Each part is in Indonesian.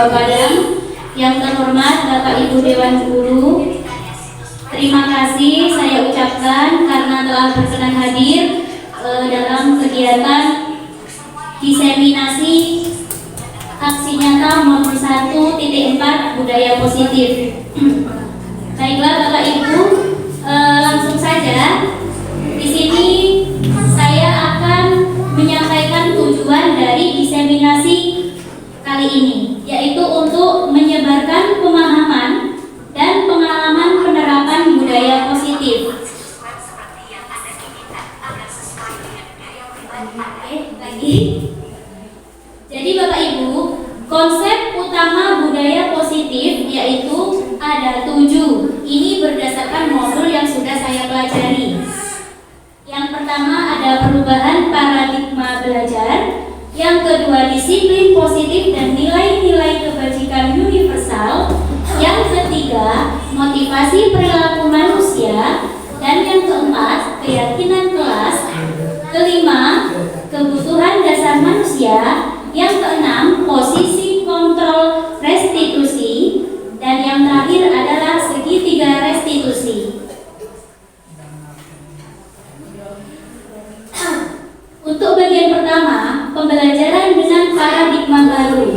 Jawa Padang. Yang terhormat Bapak Ibu Dewan Guru, terima kasih saya ucapkan karena telah berkenan hadir dalam kegiatan diseminasi aksi nyata nomor 1.4 budaya positif. Baiklah Bapak Ibu, langsung saja di sini saya akan menyampaikan tujuan dari diseminasi kali ini, yaitu untuk menyebarkan pemahaman dan pengalaman penerapan budaya positif. Jadi Bapak Ibu, konsep utama budaya positif yaitu ada 7. Ini berdasarkan modul yang sudah saya pelajari. Yang pertama ada perubahan paradigma belajar. Yang kedua disiplin positif dan nilai-nilai kebajikan universal. Yang ketiga motivasi perilaku manusia. Dan yang keempat keyakinan kelas. Kelima kebutuhan dasar manusia. Yang keenam posisi kontrol restitusi. Dan yang terakhir adalah segitiga restitusi. Untuk bagian pertama, pembelajaran dengan paradigma baru.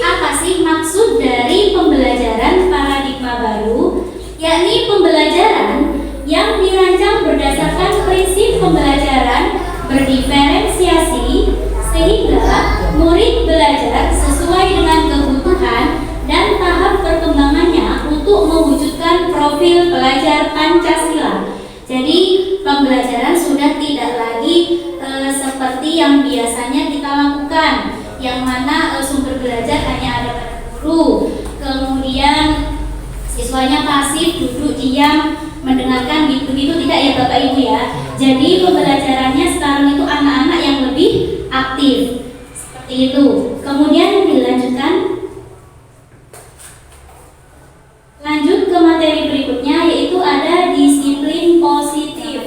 Apa sih maksud dari pembelajaran paradigma baru? Yakni pembelajaran yang dirancang berdasarkan prinsip pembelajaran berdiferensiasi sehingga murid belajar sesuai dengan kebutuhan dan tahap perkembangannya untuk mewujudkan profil pelajar Pancasila. Jadi pembelajaran sudah tidak lagi seperti yang biasanya kita lakukan, yang mana sumber belajar hanya ada pada guru, kemudian siswanya pasif, duduk diam, mendengarkan gitu-gitu, tidak ya Bapak Ibu ya. Jadi pembelajarannya sekarang itu anak-anak yang lebih aktif, seperti itu. Kemudian dilanjutkan, lanjut ke materi berikutnya, yaitu ada disiplin positif.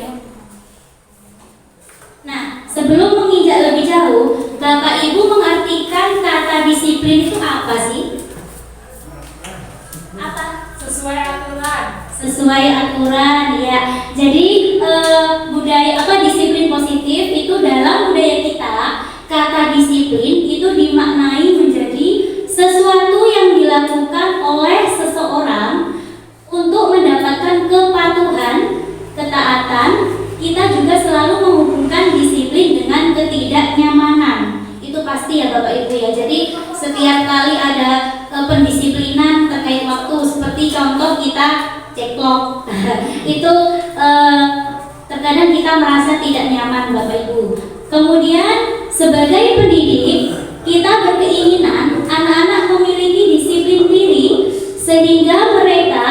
Nah, sebelum menginjak lebih jauh, Bapak Ibu mengartikan kata disiplin itu apa sih? Apa? Sesuai aturan. Sesuai aturan, ya. Jadi disiplin positif itu dalam budaya kita, kata disiplin itu dimaknai menjadi sesuatu yang dilakukan oleh seseorang untuk mendapatkan kepatuhan, ketaatan. Kita juga selalu menghubungkan disiplin dengan ketidaknyamanan. Itu pasti ya Bapak Ibu ya. Jadi setiap kali ada pendisiplinan terkait waktu, seperti contoh kita ceklok itu terkadang kita merasa tidak nyaman Bapak Ibu. Kemudian sebagai pendidik kita berkeinginan anak-anak memiliki disiplin diri sehingga mereka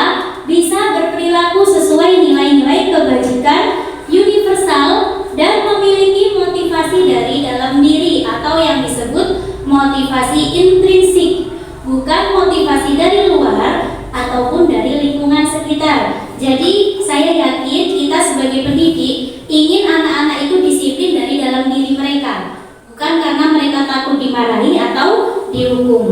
bisa berperilaku sesuai nilai-nilai kebajikan universal dan memiliki motivasi dari dalam diri atau yang disebut motivasi intrinsik, bukan motivasi dari luar ataupun dari lingkungan sekitar. Jadi saya yakin kita sebagai pendidik ingin anak-anak itu disiplin dari dalam diri mereka, bukan karena mereka takut dimarahi atau dihukum.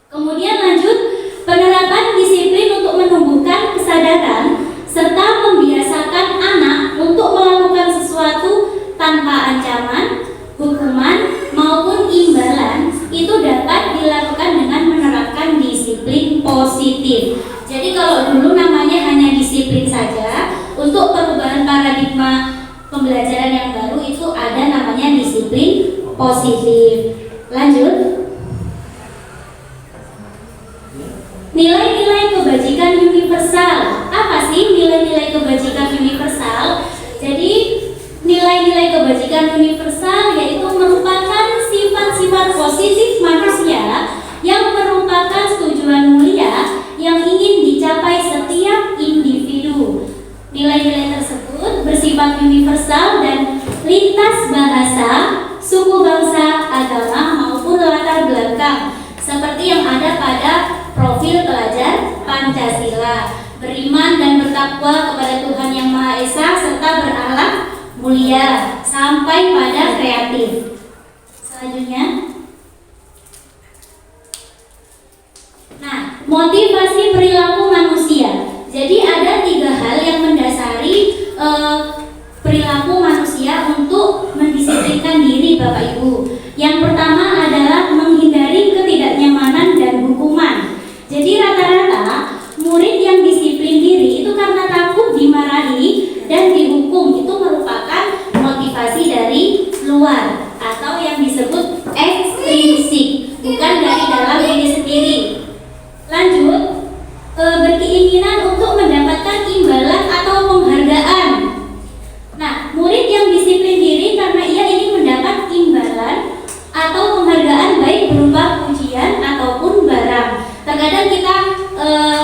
Kemudian lanjut, penerapan disiplin untuk menumbuhkan kesadaran serta membiasakan anak untuk melakukan sesuatu tanpa ancaman, hukuman maupun imbalan itu dapat dilakukan dengan menerapkan disiplin positif. Jadi kalau dulu namanya hanya disiplin saja, untuk perubahan paradigma pembelajaran yang baru itu ada namanya disiplin positif. Lanjut. Nilai-nilai kebajikan universal. Apa sih nilai-nilai kebajikan universal? Jadi nilai-nilai kebajikan universal yaitu merupakan sifat-sifat positif manusia yang merupakan tujuan mulia yang ingin dicapai setiap individu. Nilai-nilai tersebut bersifat universal dan lintas bahasa, suku bangsa, agama maupun latar belakang, seperti yang ada pada profil pelajar Pancasila, beriman dan bertakwa kepada Tuhan Yang Maha Esa serta berakhlak mulia sampai pada kreatif. Selanjutnya, luar atau yang disebut ekstrinsik, bukan dari dalam diri sendiri. Lanjut, berkeinginan untuk mendapatkan imbalan atau penghargaan. Nah, murid yang disiplin diri karena ia ingin mendapat imbalan atau penghargaan baik berupa pujian ataupun barang. Terkadang kita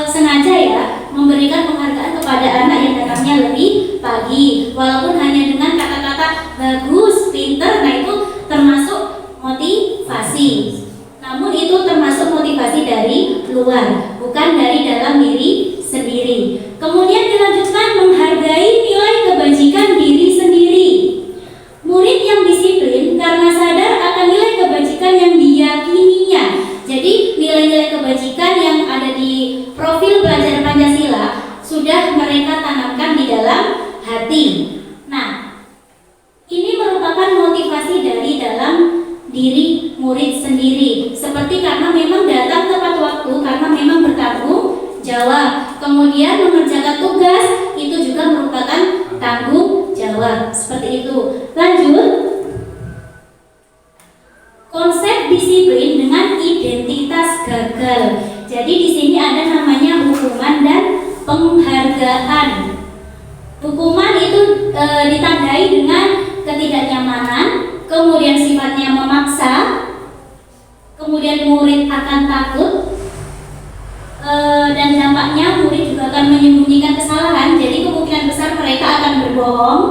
sengaja ya memberikan penghargaan kepada anak yang datangnya lebih pagi, walaupun hanya dengan kata-kata bagus, pinter. Nah, itu termasuk motivasi. Namun itu termasuk motivasi dari luar, bukan dari dalam diri sendiri. Kemudian dilanjutkan menghargai nilai kebajikan diri sendiri. Murid yang disiplin karena sadar akan nilai kebajikan yang diyakininya. Jadi nilai-nilai kebajikan yang ada di profil belajar Pancasila sudah mereka tanamkan di dalam hati. Nah, ini merupakan motivasi dari dalam diri murid sendiri. Seperti karena memang datang tepat waktu, karena memang bertanggung jawab. Kemudian mengerjakan tugas itu juga merupakan tanggung jawab. Seperti itu. Lanjut. Konsep disiplin dengan identitas gagal. Jadi di sini ada namanya hukuman dan penghargaan. Hukuman itu ditandai dengan ketidaknyamanan, kemudian sifatnya memaksa, kemudian murid akan takut, dan dampaknya murid juga akan menyembunyikan kesalahan. Jadi kemungkinan besar mereka akan berbohong.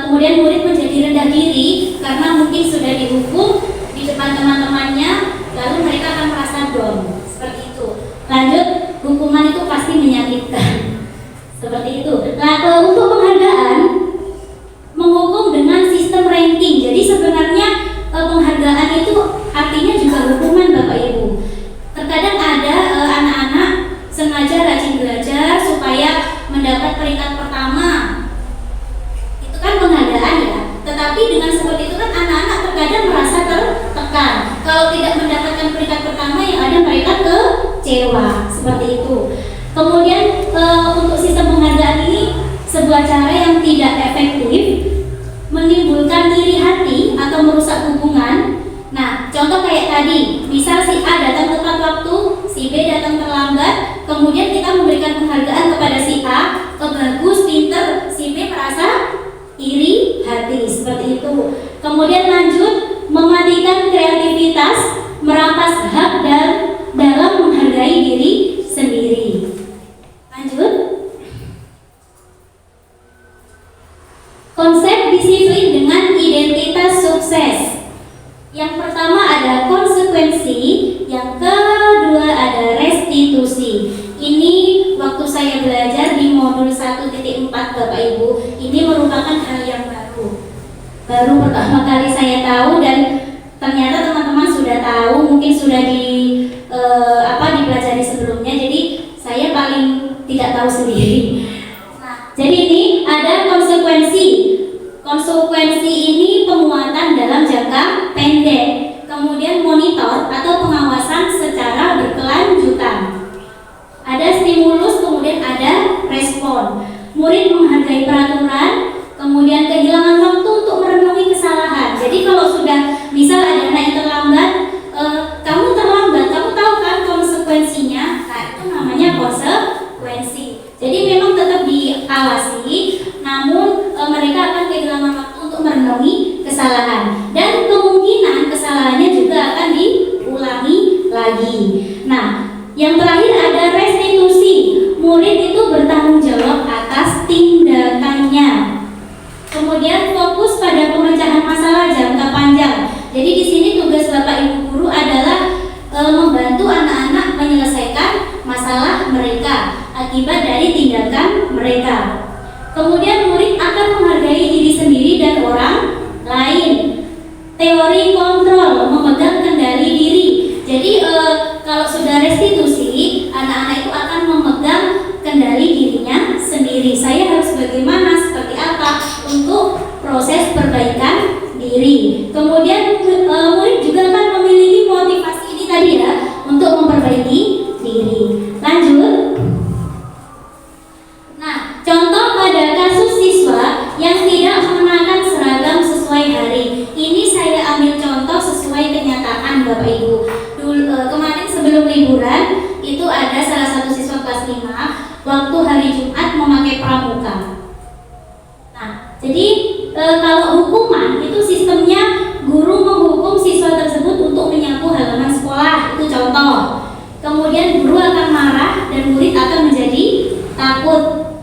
Kemudian murid menjadi rendah diri karena mungkin sudah dihukum di depan teman-temannya, lalu mereka akan merasa down. Seperti itu. Lanjut, hukuman itu pasti menyakitkan. Seperti itu. Nah, untuk penghargaan, menghukum dengan sistem ranking. Jadi sebenarnya penghargaan itu artinya juga hukuman, Bapak Ibu. Terkadang ada anak-anak sengaja rajin belajar supaya mendapat peringkat pertama. Itu kan penghargaan ya. Tetapi dengan seperti itu kan anak-anak terkadang merasa tertekan. Kalau tidak mendapatkan peringkat pertama, yang ada mereka kecewa. Seperti itu. Kemudian untuk sistem penghargaan ini sebuah cara yang tidak efektif, menimbulkan iri hati atau merusak hubungan. Nah, contoh kayak tadi, misal si A datang tepat waktu, si B datang terlambat, kemudian kita memberikan penghargaan kepada si A, bagus, pinter, si B merasa iri hati, seperti itu. Kemudian lanjut, mematikan kreativitas, merampas hak dalam menghargai diri sendiri. Lanjut. Konsep disiplin dengan identitas sukses. Yang pertama ada konsekuensi, yang kedua ada restitusi. Ini waktu saya belajar di modul 1.4 Bapak Ibu, ini merupakan hal yang baru pertama kali saya tahu, dan ternyata teman-teman sudah tahu, mungkin sudah dipelajari sebelumnya. Jadi saya paling tidak tahu sendiri. Nah, jadi ini ada konsekuensi. Konsekuensi ini penguatan dalam jangka pendek. Kemudian monitor atau pengawasan secara berkelanjutan. Ada stimulus, kemudian ada respon. Murid menghargai peraturan, kemudian kehilangan waktu untuk merenungi kesalahan. Jadi kalau sudah misal ada anak yang terlambat, kamu terlambat, kamu tahu kan konsekuensinya? Nah, itu namanya konsekuensi. Jadi memang tetap diawasi, namun mereka akan kehilangan waktu untuk merenungi kesalahan, dan kemungkinan kesalahannya juga akan diulangi lagi. Nah, yang terakhir ada restitusi. Murid itu bertanggung jawab atas tindakannya. Kemudian fokus pada pemecahan masalah jangka panjang. Jadi di sini tugas Bapak Ibu guru adalah membantu anak-anak menyelesaikan masalah mereka akibat dari tindakan mereka. Kemudian murid akan menghargai diri sendiri dan orang lain. Teori kontrol, memegang kendali diri. Jadi kalau sudah restitusi, anak-anak itu akan memegang kendali dirinya sendiri. Saya harus bagaimana, seperti apa untuk proses perbaikan diri. Kemudian murid juga akan memiliki motivasi ini tadi ya, untuk memperbaiki diri. Lanjut. Nah, contoh pada kasus siswa yang tidak mengenakan seragam sesuai hari kalau hukuman itu sistemnya guru menghukum siswa tersebut untuk menyapu halaman sekolah, itu contoh. Kemudian guru akan marah dan murid akan menjadi takut.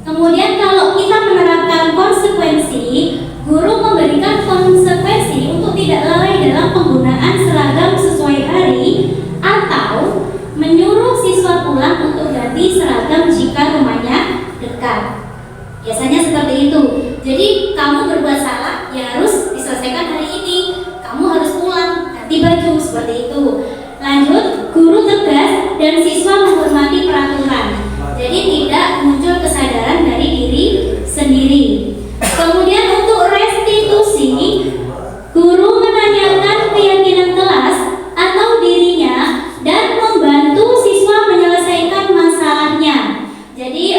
Kemudian kalau kita menerapkan konsekuensi, guru memberikan konsekuensi untuk tidak lalai dalam penggunaan seragam sesuai hari atau menyuruh siswa pulang untuk ganti seragam jika rumahnya dekat. Biasanya seperti itu. Jadi kamu berbuat salah, ya harus diselesaikan hari ini. Kamu harus pulang, ganti baju, seperti itu. Lanjut, guru tegas dan siswa menghormati peraturan. Jadi tidak muncul kesadaran dari diri sendiri. Kemudian untuk restitusi, guru menanyakan keyakinan kelas atau dirinya dan membantu siswa menyelesaikan masalahnya. Jadi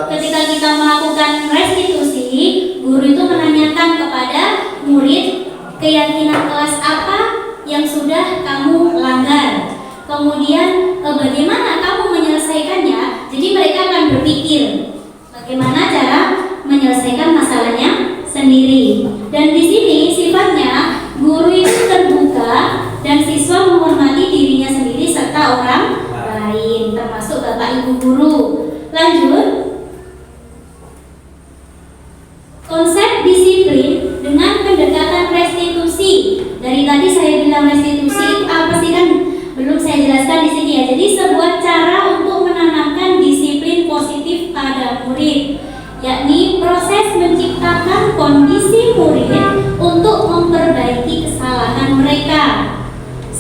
ketika kita melakukan restitusi, guru itu menanyakan kepada murid keyakinan kelas apa yang sudah kamu langgar. Kemudian bagaimana kamu menyelesaikannya? Jadi mereka akan berpikir bagaimana cara menyelesaikan masalahnya sendiri. Dan di sini sifatnya guru itu terbuka dan siswa menghormati dirinya sendiri serta orang lain, termasuk bapak ibu guru. Lanjut, konsep disiplin dengan pendekatan restitusi. Dari tadi saya bilang restitusi itu apa sih, kan belum saya jelaskan di sini ya. Jadi sebuah cara untuk menanamkan disiplin positif pada murid, yakni proses menciptakan kondisi murid untuk memperbaiki kesalahan mereka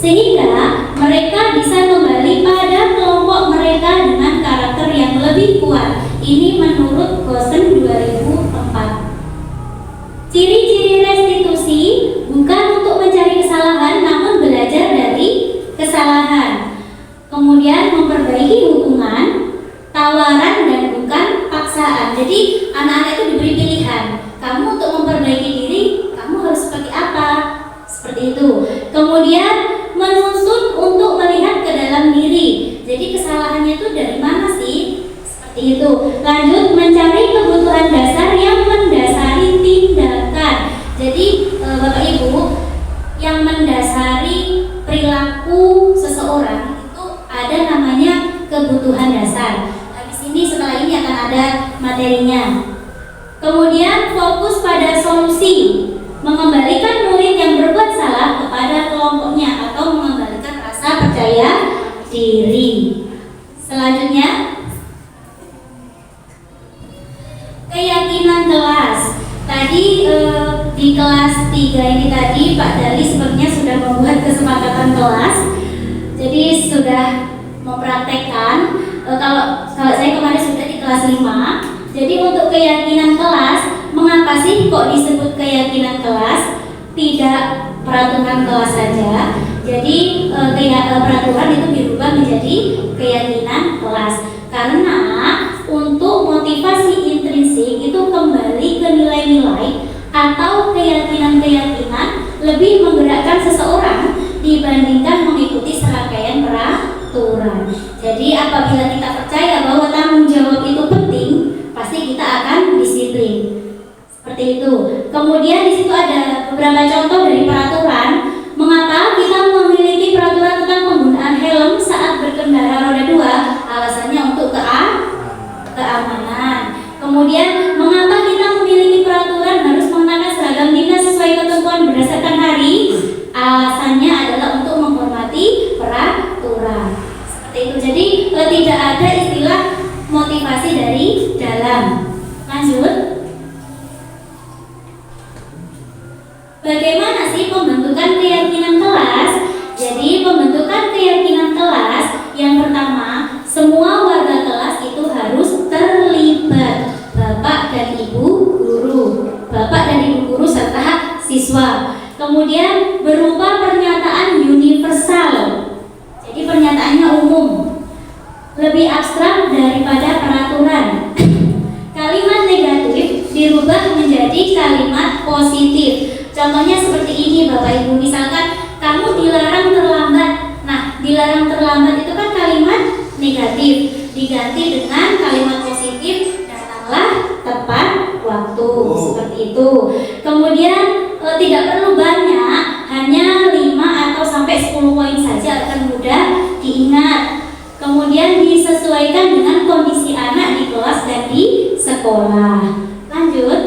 sehingga mereka bisa kembali pada kelompok mereka dengan karakter yang lebih kuat. Ini menurut Gosen 2004. Ciri-ciri restitusi bukan untuk mencari kesalahan, namun belajar dari kesalahan. Kemudian memperbaiki hubungan, tawaran dan bukan paksaan. Jadi anak-anak itu diberi pilihan. Kamu untuk memperbaiki diri, kamu harus seperti apa? Seperti itu. Kemudian menuntut untuk melihat ke dalam diri. Jadi kesalahannya itu dari mana sih? Seperti itu. Lanjut, mencari kebutuhan dasar yang mendasari tindakan. Jadi Bapak Ibu, yang mendasari perilaku seseorang itu ada namanya kebutuhan dasar. Habis ini setelah ini akan ada materinya. Kemudian fokus pada solusi, mengembalikan murid yang berbuat salah kepada kelompoknya atau mengembalikan rasa percaya diri. Selanjutnya, keyakinan kelas. Tadi di kelas 3 ini tadi Pak Dali sepertinya sudah membuat kesepakatan kelas. Jadi sudah mempraktekkan. Kalau saya kemarin sudah di kelas 5. Jadi untuk keyakinan kelas, mengapa sih kok disebut keyakinan kelas? Tidak peraturan kelas saja. Jadi peraturan itu dirubah menjadi keyakinan kelas. Karena untuk motivasi intrinsik itu kembali ke nilai-nilai atau keyakinan-keyakinan lebih menggerakkan seseorang dibandingkan mengikuti serangkaian peraturan. Jadi apabila kita percaya bahwa tanggung jawab itu penting, pasti kita akan disiplin. Seperti itu. Kemudian di situ ada beberapa contoh dari peraturan. Mengapa kita memiliki peraturan tentang penggunaan helm saat berkendara roda 2? Alasannya untuk keamanan. Kemudian mengapa kita memiliki peraturan harus mengenakan seragam dinas sesuai ketentuan berdasarkan hari? Alasannya adalah untuk menghormati peraturan. Seperti itu. Jadi tidak ada istilah motivasi dari dalam. Lanjut. Bagaimana sih pembentukan keyakinan kelas? Jadi pembentukan keyakinan kelas yang pertama, semua warga kelas itu harus terlibat. Bapak dan Ibu guru, Bapak dan Ibu guru serta siswa. Kemudian berupa pernyataan universal. Jadi pernyataannya umum, lebih abstrak daripada peraturan. Kalimat negatif dirubah menjadi kalimat positif. Contohnya seperti ini Bapak Ibu, misalkan kamu dilarang terlambat. Nah, dilarang terlambat itu kan kalimat negatif, diganti dengan kalimat positif, datanglah tepat waktu. Seperti itu. Kemudian tidak perlu banyak, hanya 5 atau sampai 10 poin saja akan mudah diingat. Kemudian disesuaikan dengan kondisi anak di kelas dan di sekolah. Lanjut.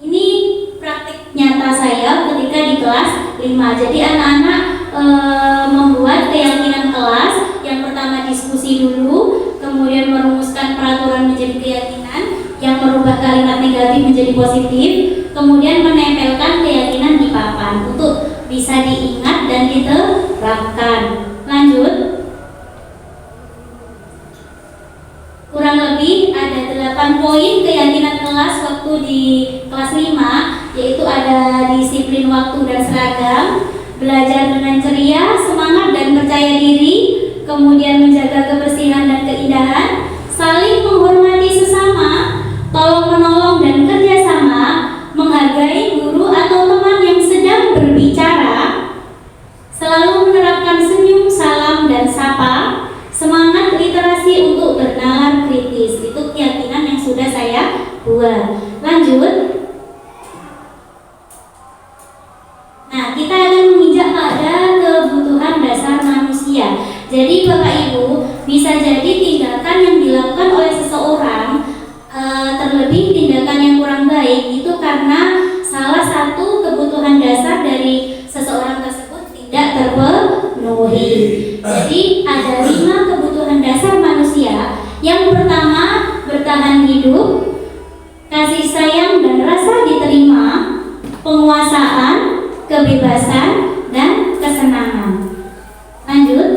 Ini praktik nyata saya ketika di kelas 5. Jadi anak-anak membuat keyakinan kelas. Yang pertama diskusi dulu, kemudian merumuskan peraturan menjadi keyakinan yang merubah kalimat negatif menjadi positif, kemudian menempelkan keyakinan di papan untuk bisa diingat dan diterapkan. Lanjut. Kurang lebih ada 8 poin keyakinan kelas waktu di kelas 5, yaitu ada disiplin waktu dan seragam, belajar dengan ceria, semangat dan percaya diri, kemudian menjaga kebersihan dan keindahan, saling menghormati sesama, tolong menolong dan kerjasama, menghargai guru atau teman yang sedang berbicara, selalu menerapkan senyum, salam dan sapa, semangat literasi untuk bernalar kritis. Itu keyakinan yang sudah saya buat. Lanjut. Nah, kita akan menginjak pada kebutuhan dasar manusia. Jadi Bapak Ibu, bisa jadi tindakan yang dilakukan oleh seseorang, terlebih tindakan yang kurang baik, itu karena salah satu kebutuhan dasar dari seseorang tersebut tidak terpenuhi. Jadi ada 5 kebutuhan dasar manusia. Yang pertama, bertahan hidup, kasih sayang dan rasa diterima, penguasaan, kebebasan, dan kesenangan. Lanjut.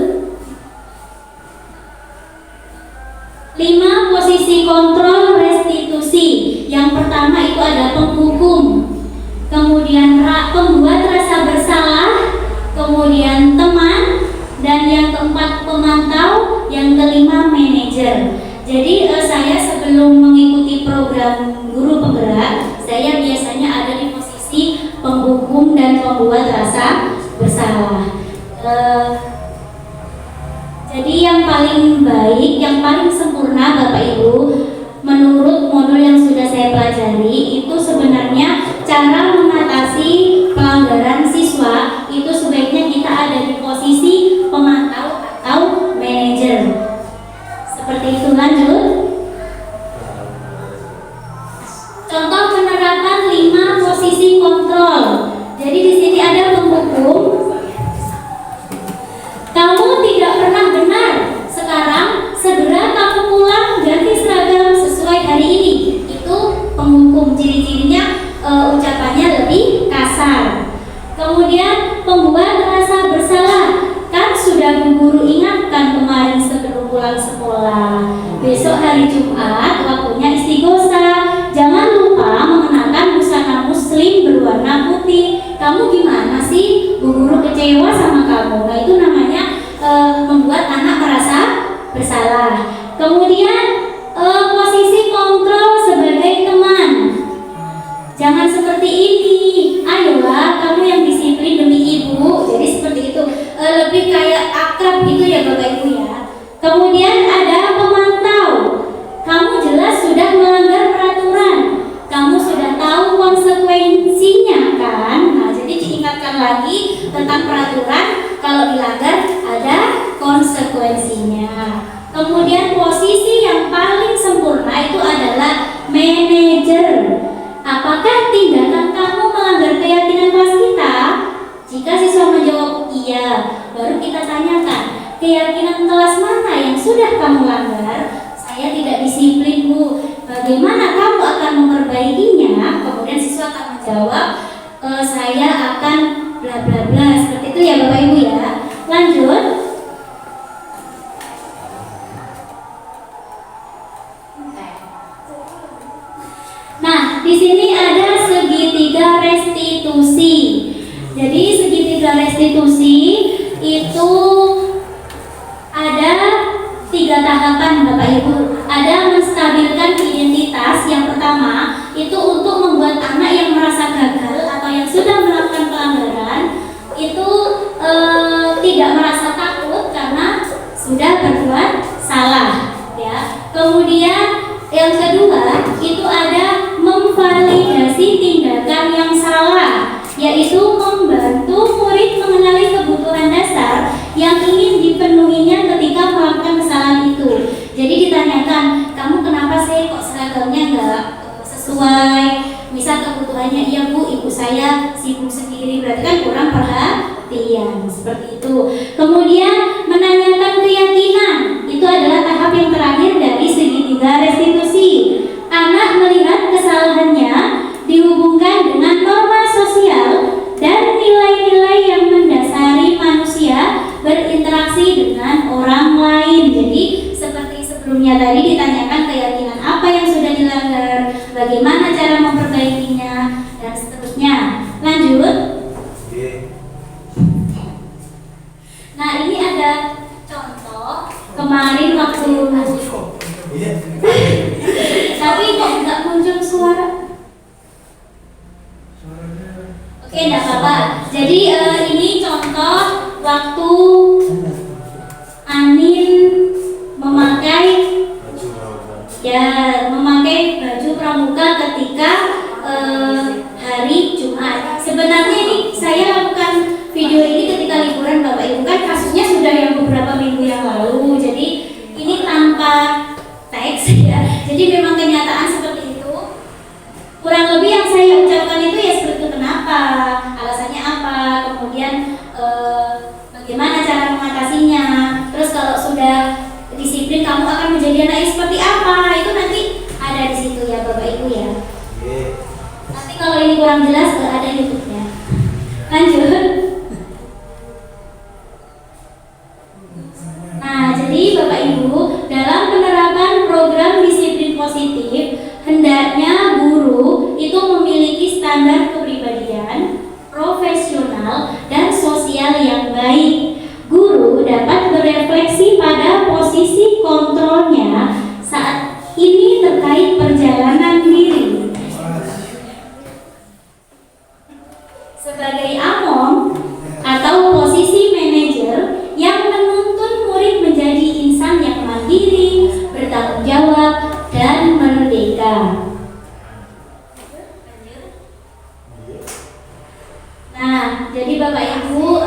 5 posisi kontrol restitusi. Yang pertama itu ada penghukum, kemudian pembuat rasa bersalah, kemudian teman, dan yang keempat pemantau, yang kelima manajer. Jadi saya sebelum mengikuti program guru penggerak, saya biasanya ada di posisi penghukum dan pembuat rasa bersalah. Jadi yang paling baik, yang paling sempurna Bapak Ibu, menurut modul yang sudah saya pelajari, itu sebenarnya cara mengatasi pelanggaran siswa itu sebaiknya kita ada di posisi pemantau atau manajer. Seperti itu. Lanjut. Contoh penerapan 5 posisi kontrol. Jadi di sini ada penghukum. Kamu tidak pernah benar. Sekarang segera kamu pulang, ganti seragam sesuai hari ini. Itu penghukum. Ciri-cirinya ucapannya lebih kasar. Kemudian pembuat rasa bersalah. Kan sudah Bu Guru ingatkan kemarin sebelum pulang sekolah. Besok hari Jumat waktunya istighosa. Jangan lupa mengenakan busana muslim berwarna putih. Kamu gimana sih? Bu Guru kecewa sama kamu. Nah, itu namanya membuat anak merasa bersalah. Kemudian posisi kontrol sebagai teman. Jangan seperti ini. Ayolah, kamu yang disiplin demi ibu. Jadi seperti itu. Lebih kayak akrab gitu ya Bapak Ibu ya. Kemudian ada pemantau. Kamu jelas sudah melanggar peraturan. Kamu sudah tahu konsekuensinya kan? Nah, jadi diingatkan lagi tentang peraturan. Kalau dilanggar ada konsekuensinya. Kemudian posisi yang paling sempurna itu adalah manajer. Apakah tindakan kamu melanggar keyakinan kelas kita? Jika siswa menjawab iya, baru kita tanyakan, keyakinan kelas mana yang sudah kamu langgar? Saya tidak disiplin Bu. Bagaimana kamu akan memperbaikinya? Kemudian siswa akan menjawab, saya akan bla bla bla. Seperti itu ya Bapak Ibu ya. Lanjut. Nah, di sini ada segitiga restitusi. Jadi segitiga restitusi itu ada 3 tahapan Bapak Ibu. Ada menstabilkan identitas. Yang pertama itu untuk membuat anak yang merasa gagal atau yang sudah melakukan pelanggaran itu tidak merasa takut karena sudah berbuat salah ya. Kemudian yang kedua sesuai. Misal kebutuhannya, iya Bu, ibu saya sibuk sendiri, berarti kan kurang perhatian, seperti itu. Kemudian menanyakan keyakinan, itu adalah tahap yang terakhir dari segitiga restitusi. Anak melihat kesalahannya dihubungkan dengan norma sosial dan nilai-nilai yang mendasari manusia berinteraksi dengan orang lain. Jadi seperti sebelumnya tadi ditanyakan keyakinan apa yang sudah dilanggar, bagaimana cara memperbaikinya, dan seterusnya. Lanjut. Nah, ini ada contoh kemarin waktu tapi kok nggak muncul suara? Oke, enggak apa-apa. Jadi ini contoh waktu Anin memakai baju pramuka ketika hari Jumat. Sebenarnya ini saya lakukan video ini ketika liburan Bapak Ibu, kan kasusnya sudah yang beberapa minggu yang lalu. Jadi ini tanpa teks ya. Jadi memang kenyataan seperti itu. Kurang lebih yang saya ucapkan itu ya seperti itu. Kenapa? Alasannya apa? Kemudian bagaimana cara mengatasinya? Terus kalau sudah disiplin kamu akan menjadi anak yang seperti apa? Itu nanti ada di situ ya Bapak Ibu ya. Nanti kalau ini kurang jelas ada YouTube-nya. Lanjut. Nah, jadi Bapak Ibu, dalam penerapan program disiplin positif, hendaknya guru itu memiliki standar kepribadian, profesional, dan sosial yang baik. Guru dapat berefleksi pada posisi kontrolnya saat ini terkait perjalanan diri. Sebagai among atau posisi manajer yang menuntun murid menjadi insan yang mandiri, bertanggung jawab, dan merdeka. Nah, jadi Bapak Ibu,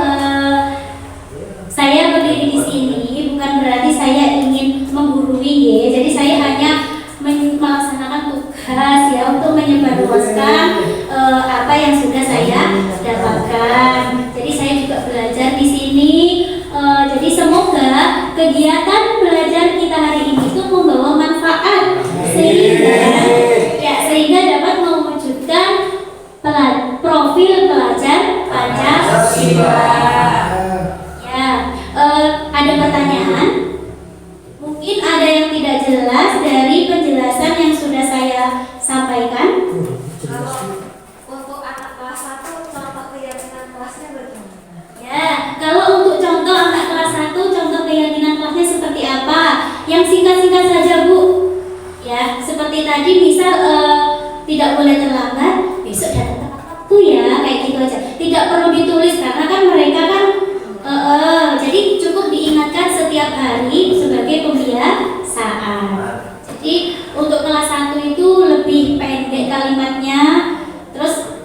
saya berdiri di sini bukan berarti saya ingin menggurui ya. Jadi saya hanya melaksanakan tugas ya untuk menyebarluaskan apa yang sudah saya dapatkan. Jadi saya juga belajar di sini. Jadi semoga kegiatan belajar kita hari ini itu membawa manfaat sehingga dapat mewujudkan profil pelajar Pancasila. Ya, ada pertanyaan? Mungkin ada yang tidak jelas dari penjelasan yang sudah saya sampaikan. Kalau untuk anak kelas 1 contoh keyakinan kelasnya bagaimana? Ya, kalau untuk contoh anak kelas 1, contoh keyakinan kelasnya seperti apa? Yang singkat-singkat saja Bu. Ya, seperti tadi misal tidak boleh terlambat, besok datang tepat waktu ya, kayak gitu aja. Tidak perlu ditulis karena kan mereka kan jadi cukup diingatkan setiap hari sebagai pembiasaan. Jadi untuk kelas 1 itu lebih pendek kalimatnya, terus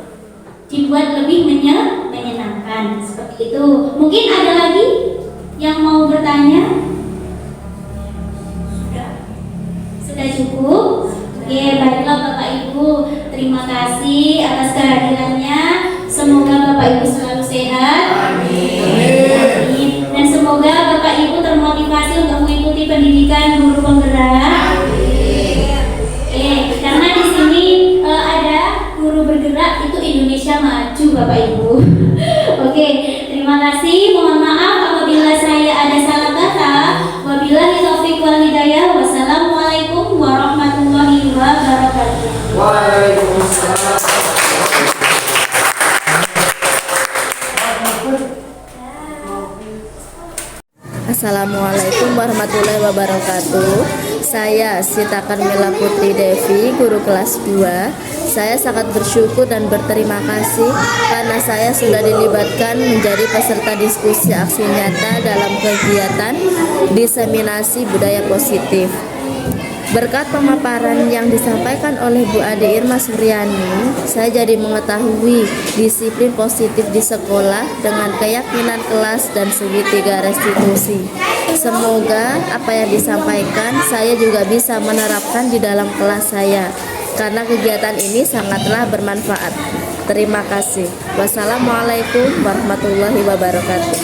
dibuat lebih menyenangkan seperti itu. Mungkin ada lagi yang mau bertanya? Sudah cukup? Oke, baiklah Bapak Ibu, terima kasih atas kehadirannya. Semoga Bapak Ibu selalu sehat. Amin. Dan semoga Bapak Ibu termotivasi untuk mengikuti pendidikan guru penggerak. Amin. Karena di sini ada guru bergerak itu Indonesia maju Bapak Ibu. Oke, terima kasih. Mohon maaf apabila saya ada salah kata. Wabillahi taufiq wal hidayah. Wassalamualaikum warahmatullahi wabarakatuh. Waalaikumsalam. Assalamualaikum warahmatullahi wabarakatuh. Saya Sita Karmela Putri Devi, guru kelas 2. Saya sangat bersyukur dan berterima kasih karena saya sudah dilibatkan menjadi peserta diskusi aksi nyata dalam kegiatan diseminasi budaya positif. Berkat pemaparan yang disampaikan oleh Bu Ade Irma Suryani, saya jadi mengetahui disiplin positif di sekolah dengan keyakinan kelas dan segitiga restitusi. Semoga apa yang disampaikan saya juga bisa menerapkan di dalam kelas saya. karena kegiatan ini sangatlah bermanfaat. Terima kasih. Wassalamualaikum warahmatullahi wabarakatuh.